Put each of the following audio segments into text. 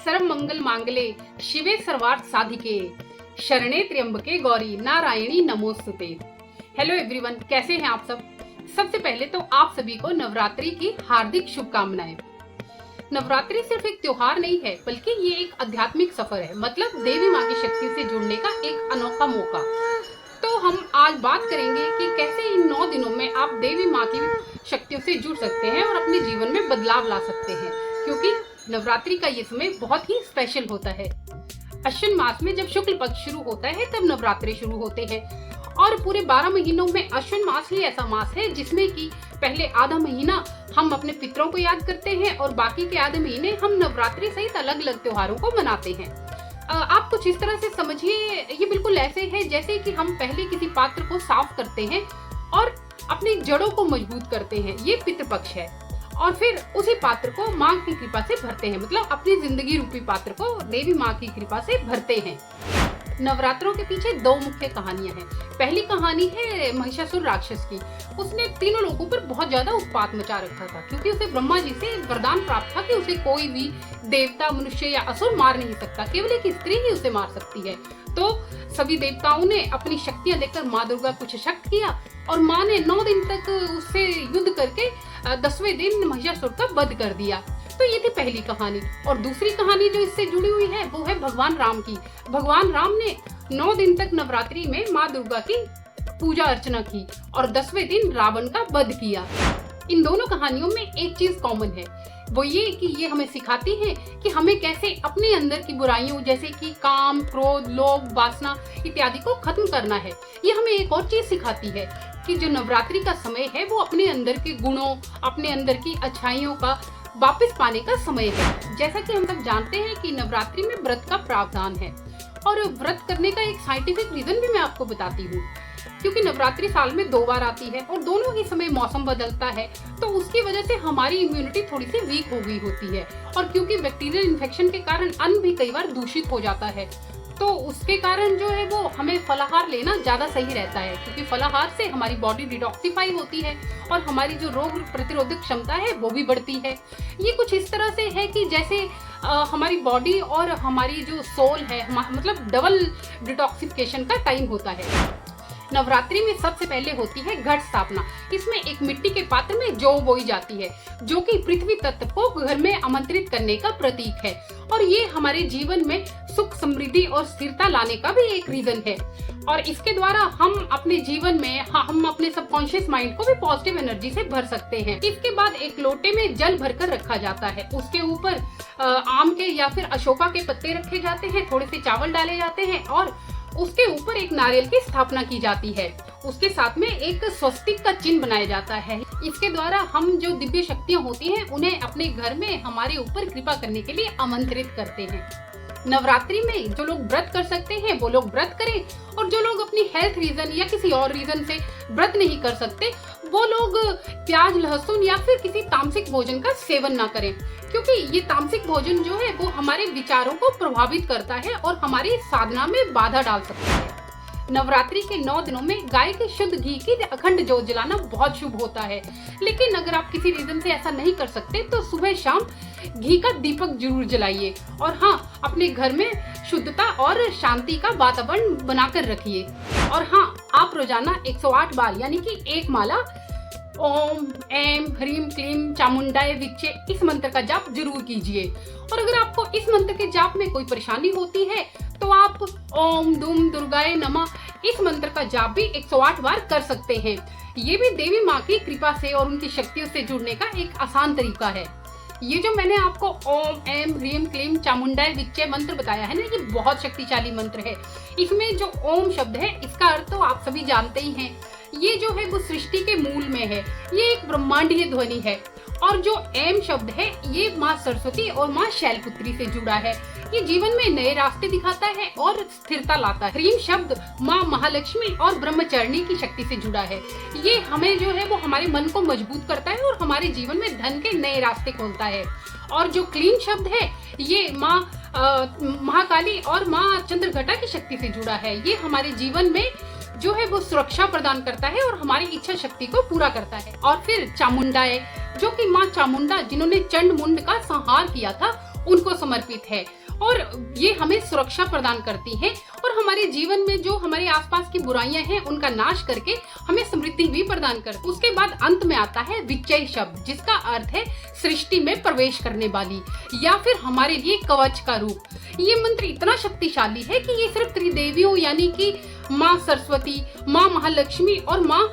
सर्व मंगल मांगले शिवे सर्वार्थ साधिके शरणे त्र्यंबके गौरी नारायणी नमोस्तुते। हेलो एवरीवन, कैसे हैं आप सब। सबसे पहले तो आप सभी को नवरात्रि की हार्दिक शुभकामनाएं। नवरात्रि सिर्फ एक त्योहार नहीं है, बल्कि ये एक आध्यात्मिक सफर है, मतलब देवी माँ की शक्ति से जुड़ने का एक अनोखा मौका। तो हम आज बात करेंगे कि कैसे इन 9 दिनों में आप देवी माँ की शक्तियों से जुड़ सकते हैं और अपने जीवन में बदलाव ला सकते हैं, क्योंकि नवरात्रि का ये समय बहुत ही स्पेशल होता है। अश्विन मास में जब शुक्ल पक्ष शुरू होता है तब नवरात्रि शुरू होते हैं और पूरे 12 महीनों में अश्विन मास ही ऐसा मास है जिसमें कि पहले आधा महीना हम अपने पितरों को याद करते हैं और बाकी के आधे महीने हम नवरात्रि सहित अलग अलग त्योहारों को मनाते हैं। आप कुछ इस तरह से समझिए, ये बिल्कुल ऐसे है जैसे कि हम पहले किसी पात्र को साफ करते हैं और अपनी जड़ों को मजबूत करते हैं, ये पितृपक्ष है, और फिर उसी पात्र को माँ की कृपा से भरते हैं, मतलब अपनी जिंदगी रूपी पात्र को देवी माँ की कृपा से भरते हैं। नवरात्रों के पीछे 2 मुख्य कहानियां हैं। पहली कहानी है महिषासुर राक्षस की। उसने तीनों लोगों पर बहुत ज्यादा उत्पात मचा रखा था, क्योंकि उसे ब्रह्मा जी से वरदान प्राप्त था कि उसे कोई भी देवता, मनुष्य या असुर मार नहीं सकता, केवल एक स्त्री ही उसे मार सकती है। तो सभी देवताओं ने अपनी शक्तियां देखकर माँ दुर्गा को सशक्त किया और माँ ने 9 दिन तक उससे युद्ध करके 10वें दिन महिषासुर का वध कर दिया। तो ये थी पहली कहानी। और दूसरी कहानी जो इससे जुड़ी हुई है वो है भगवान राम की। भगवान राम ने 9 दिन तक नवरात्रि में माँ दुर्गा की पूजा अर्चना की और 10वें दिन रावण का वध किया। इन दोनों कहानियों में एक चीज कॉमन है, वो ये कि ये हमें सिखाती है कि हमें कैसे अपने अंदर की बुराइयों जैसे कि काम, क्रोध, लोभ, वासना इत्यादि को खत्म करना है। ये हमें एक और चीज सिखाती है कि जो नवरात्रि का समय है वो अपने अंदर के गुणों, अपने अंदर की अच्छाइयों का वापस पाने का समय है। जैसा कि हम सब जानते हैं कि नवरात्रि में व्रत का प्रावधान है, और व्रत करने का एक साइंटिफिक रीजन भी मैं आपको बताती हूँ। क्योंकि नवरात्रि साल में 2 बार आती है और दोनों ही समय मौसम बदलता है, तो उसकी वजह से हमारी इम्यूनिटी थोड़ी सी वीक हो गई होती है, और क्योंकि बैक्टीरियल इन्फेक्शन के कारण अन्न भी कई बार दूषित हो जाता है, तो उसके कारण जो है वो हमें फलाहार लेना ज्यादा सही रहता है, क्योंकि फलाहार से हमारी बॉडी डिटॉक्सिफाई होती है और हमारी जो रोग प्रतिरोधक क्षमता है वो भी बढ़ती है। ये कुछ इस तरह से है कि जैसे हमारी बॉडी और हमारी जो सोल है, मतलब डबल डिटॉक्सिफिकेशन का टाइम होता है। नवरात्रि में सबसे पहले होती है घट स्थापना। इसमें एक मिट्टी के पात्र में जौ बोई जाती है, जो कि पृथ्वी तत्व को घर में आमंत्रित करने का प्रतीक है, और ये हमारे जीवन में सुख, समृद्धि और स्थिरता लाने का भी एक रीजन है। और इसके द्वारा हम अपने जीवन में हम अपने सबकॉन्शियस माइंड को भी पॉजिटिव एनर्जी से भर सकते हैं। इसके बाद एक लोटे में जल भरकर रखा जाता है, उसके ऊपर आम के या फिर अशोका के पत्ते रखे जाते हैं, थोड़े से चावल डाले जाते हैं और उसके ऊपर एक नारियल की स्थापना की जाती है। उसके साथ में एक स्वस्तिक का चिन्ह बनाया जाता है। इसके द्वारा हम जो दिव्य शक्तियां होती हैं उन्हें अपने घर में हमारे ऊपर कृपा करने के लिए आमंत्रित करते हैं। नवरात्रि में जो लोग व्रत कर सकते हैं वो लोग व्रत करें, और जो लोग अपनी हेल्थ रीजन या किसी और रीजन से व्रत नहीं कर सकते वो लोग प्याज, लहसुन या फिर किसी तामसिक भोजन का सेवन ना करें, क्योंकि ये तामसिक भोजन जो है वो हमारे विचारों को प्रभावित करता है और हमारी साधना में बाधा डाल सकता है। नवरात्रि के 9 दिनों में गाय के शुद्ध घी की अखंड जोत जलाना बहुत शुभ होता है, लेकिन अगर आप किसी रीजन से ऐसा नहीं कर सकते तो सुबह शाम घी का दीपक जरूर जलाइए, और हाँ, अपने घर में शुद्धता और शांति का वातावरण बनाकर रखिए। और हाँ, आप रोजाना 108 बार यानी कि एक माला ओम ऐं ह्रीं क्लीं चामुंडाय विच्चे इस मंत्र का जाप जरूर कीजिए। और अगर आपको इस मंत्र के जाप में कोई परेशानी होती है तो आप ओम दुम दुर्गाय नमः इस मंत्र का जाप भी 108 बार कर सकते हैं। ये भी देवी माँ की कृपा से और उनकी शक्तियों से जुड़ने का एक आसान तरीका है। ये जो मैंने आपको ओम ऐं ह्रीं क्लीं चामुंडाय विच्चे मंत्र बताया है ना, ये बहुत शक्तिशाली मंत्र है। इसमें जो ओम शब्द है इसका अर्थ तो आप सभी जानते ही हैं। ये जो है वो सृष्टि के मूल में है, ये एक ब्रह्मांडीय ध्वनि है। और जो ऐं शब्द है ये माँ सरस्वती और माँ शैलपुत्री से जुड़ा है। ये जीवन में नए रास्ते दिखाता है और स्थिरता लाता है। ह्रीं शब्द माँ महालक्ष्मी और ब्रह्मचारिणी की शक्ति से जुड़ा है। ये हमें जो है वो हमारे मन को मजबूत करता है और हमारे जीवन में धन के नए रास्ते खोलता है। और जो क्लीं शब्द है ये माँ महाकाली और माँ चंद्रघटा की शक्ति से जुड़ा है। ये हमारे जीवन में जो है वो सुरक्षा प्रदान करता है और हमारी इच्छा शक्ति को पूरा करता है। और फिर चामुंडाए, जो कि माँ चामुंडा जिन्होंने चंड मुंड का संहार किया था, उनको समर्पित है और ये हमें सुरक्षा प्रदान करती हैं और हमारे जीवन में जो हमारे आसपास की बुराइयां हैं उनका नाश करके हमें समृद्धि भी प्रदान करती है। उसके बाद अंत में आता है विजय शब्द, जिसका अर्थ है सृष्टि में प्रवेश करने वाली या फिर हमारे लिए कवच का रूप। ये मंत्र इतना शक्तिशाली है कि ये सिर्फ त्रिदेवियों यानी कि माँ सरस्वती, माँ महालक्ष्मी और माँ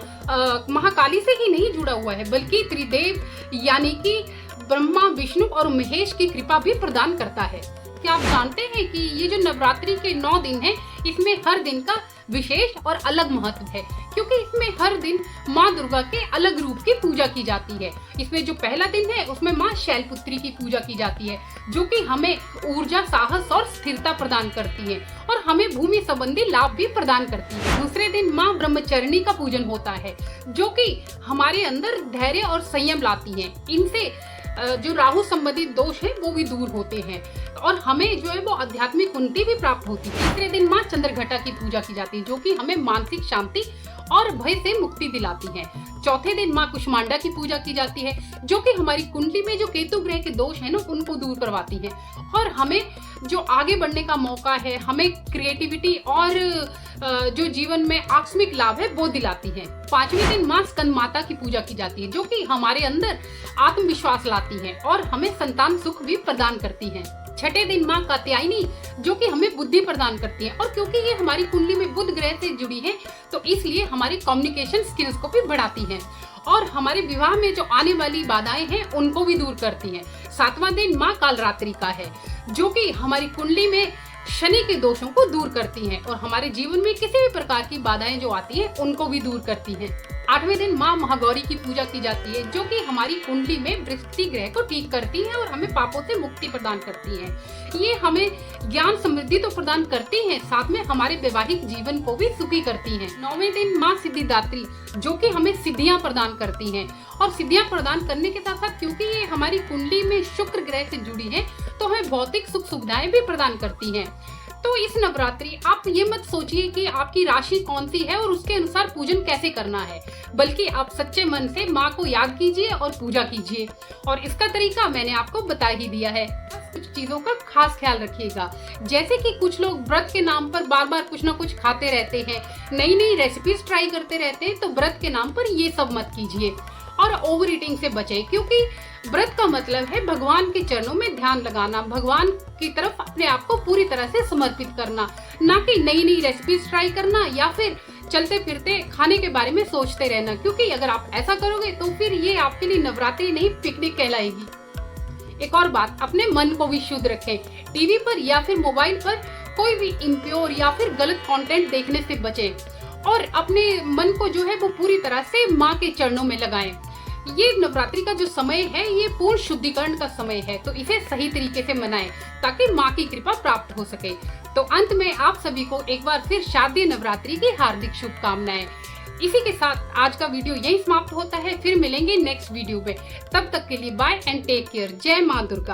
महाकाली से ही नहीं जुड़ा हुआ है, बल्कि त्रिदेव यानी कि ब्रह्मा, विष्णु और महेश की कृपा भी प्रदान करता है। क्या आप जानते हैं कि ये जो नवरात्रि के 9 दिन हैं, इसमें हर दिन का विशेष और अलग महत्व है, क्योंकि इसमें हर दिन माँ दुर्गा के अलग रूप की पूजा की जाती है। इसमें जो पहला दिन है उसमें माँ शैलपुत्री की पूजा की जाती है, जो कि हमें ऊर्जा, साहस और स्थिरता प्रदान करती है और हमें भूमि संबंधी लाभ भी प्रदान करती है। दूसरे दिन माँ ब्रह्मचरणी का पूजन होता है, जो कि हमारे अंदर धैर्य और संयम लाती है। इनसे जो राहु संबंधित दोष है वो भी दूर होते हैं और हमें जो है वो आध्यात्मिक उन्नति भी प्राप्त होती है। तीसरे दिन माँ चंद्रघटा की पूजा की जाती है, जो कि हमें मानसिक शांति और भय से मुक्ति दिलाती है। चौथे दिन माँ कुष्मांडा की पूजा की जाती है, जो कि हमारी कुंडली में जो केतु ग्रह के दोष है ना उनको दूर करवाती है और हमें जो आगे बढ़ने का मौका है, हमें क्रिएटिविटी और जो जीवन में आकस्मिक लाभ है वो दिलाती है। पांचवें दिन माँ स्कंद माता की पूजा की जाती है, जो कि हमारे अंदर आत्मविश्वास लाती है और हमें संतान सुख भी प्रदान करती है। छठे दिन माँ कात्यायनी, जो कि हमें बुद्धि प्रदान करती है और क्योंकि ये हमारी कुंडली में बुध ग्रह से जुड़ी है तो इसलिए हमारी कम्युनिकेशन स्किल्स को भी बढ़ाती है और हमारे विवाह में जो आने वाली बाधाएं हैं उनको भी दूर करती है। सातवां दिन माँ कालरात्रि का है, जो कि हमारी कुंडली में शनि के दोषों को दूर करती हैं और हमारे जीवन में किसी भी प्रकार की बाधाएं जो आती हैं उनको भी दूर करती हैं। आठवें दिन माँ महागौरी की पूजा की जाती है, जो कि हमारी कुंडली में बृहस्पति ग्रह को ठीक करती है और हमें पापों से मुक्ति प्रदान करती है। ये हमें ज्ञान समृद्धि तो प्रदान करती है, साथ में हमारे वैवाहिक जीवन को भी सुखी करती है। नौवें दिन माँ सिद्धिदात्री, जो कि हमें सिद्धियां प्रदान करती हैं और सिद्धियां प्रदान करने के साथ साथ क्योंकि ये हमारी कुंडली में शुक्र ग्रह से जुड़ी है तो हमें भौतिक सुख सुविधाएं भी प्रदान करती हैं। तो इस नवरात्रि आप ये मत सोचिए कि आपकी राशि कौन सी है और उसके अनुसार पूजन कैसे करना है, बल्कि आप सच्चे मन से माँ को याद कीजिए और पूजा कीजिए और इसका तरीका मैंने आपको बता ही दिया है। कुछ चीजों का खास ख्याल रखिएगा, जैसे कि कुछ लोग व्रत के नाम पर बार बार कुछ ना कुछ खाते रहते हैं, नई नई रेसिपीज ट्राई करते रहते हैं, तो व्रत के नाम पर ये सब मत कीजिए और ओवर ईटिंग से बचें, क्योंकि व्रत का मतलब है भगवान के चरणों में ध्यान लगाना, भगवान की तरफ अपने आप को पूरी तरह से समर्पित करना, ना कि नई नई रेसिपीज ट्राई करना या फिर चलते फिरते खाने के बारे में सोचते रहना, क्योंकि अगर आप ऐसा करोगे तो फिर ये आपके लिए नवरात्रि नहीं पिकनिक कहलाएगी। एक और बात, अपने मन को भी शुद्ध रखें। टीवी पर या फिर मोबाइल पर कोई भी इम्प्योर या फिर गलत कंटेंट देखने से बचें और अपने मन को जो है वो पूरी तरह से माँ के चरणों में लगाएं। ये नवरात्रि का जो समय है ये पूर्ण शुद्धिकरण का समय है, तो इसे सही तरीके से मनाएं ताकि माँ की कृपा प्राप्त हो सके। तो अंत में आप सभी को एक बार फिर शारदीय नवरात्रि की हार्दिक शुभकामनाएं। इसी के साथ आज का वीडियो यहीं समाप्त होता है, फिर मिलेंगे नेक्स्ट वीडियो में। तब तक के लिए बाय एंड टेक केयर। जय माँ दुर्गा।